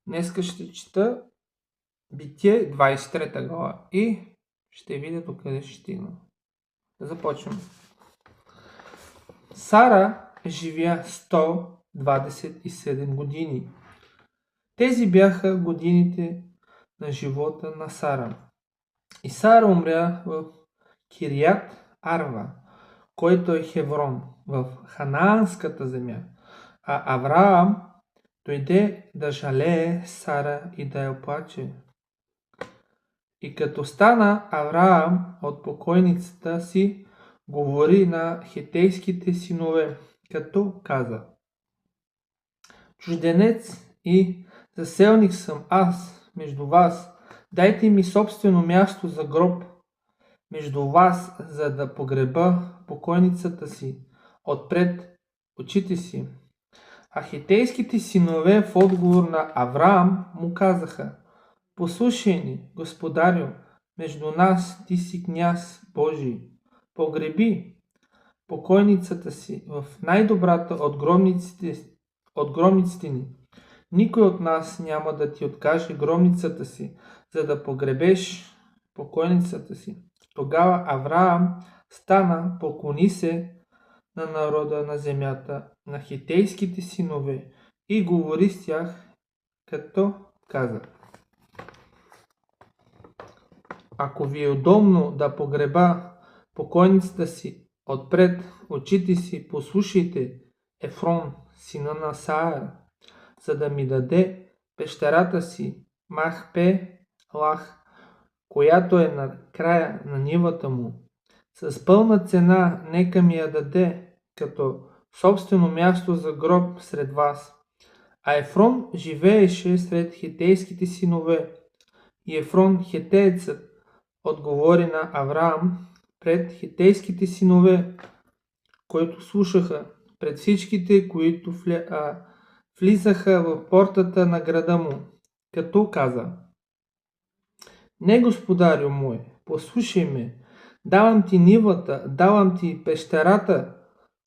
Днеска ще чета Битие 23 глава и ще видя докъде ще стигна. Да започваме. Сара живя 127 години. Тези бяха годините на живота на Сара. И Сара умря в Кирият Арва, който е Хеврон, в ханаанската земя. А Авраам дойде да жалее Сара и да я оплаче. И като стана Авраам от покойницата си, говори на хетейските синове, като каза: чужденец и заселник съм аз между вас, дайте ми собствено място за гроб между вас, за да погреба покойницата си отпред очите си. А хетейските синове в отговор на Авраам му казаха: послушай ни, господарю, между нас ти си княз Божий. Погреби покойницата си в най-добрата от гробниците ни. Никой от нас няма да ти откаже гробницата си, за да погребеш покойницата си. Тогава Авраам стана, поклони се на народа на земята, на хетейските синове и говори с тях, като каза: ако ви е удобно да погреба покойницата си отпред очите си, послушайте Ефрон, сина на Саара, за да ми даде пещерата си Махпелах, която е на края на нивата му. С пълна цена нека ми я даде, като собствено място за гроб сред вас. А Ефрон живееше сред хетейските синове. И Ефрон хетеецът отговори на Авраам пред хетейските синове, които слушаха, пред всичките, които влизаха в портата на града му, като каза: не, господарю мой, послушай ме, давам ти нивата, давам ти пещерата,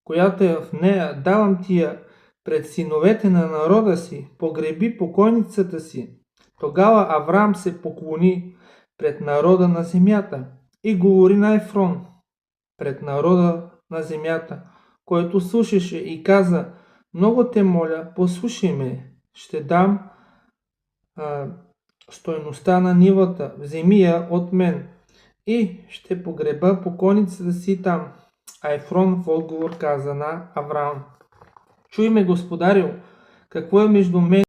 която е в нея, давам ти я пред синовете на народа си, погреби покойницата си. Тогава Авраам се поклони пред народа на земята и говори на Ефрон пред народа на земята, който слушаше, и каза: много те моля, послушай ме, ще дам стойността на нивата, вземи я от мен и ще погреба покойницата си там. А Ефрон в отговор каза на Авраам: чуй ме, господарю, какво е между мен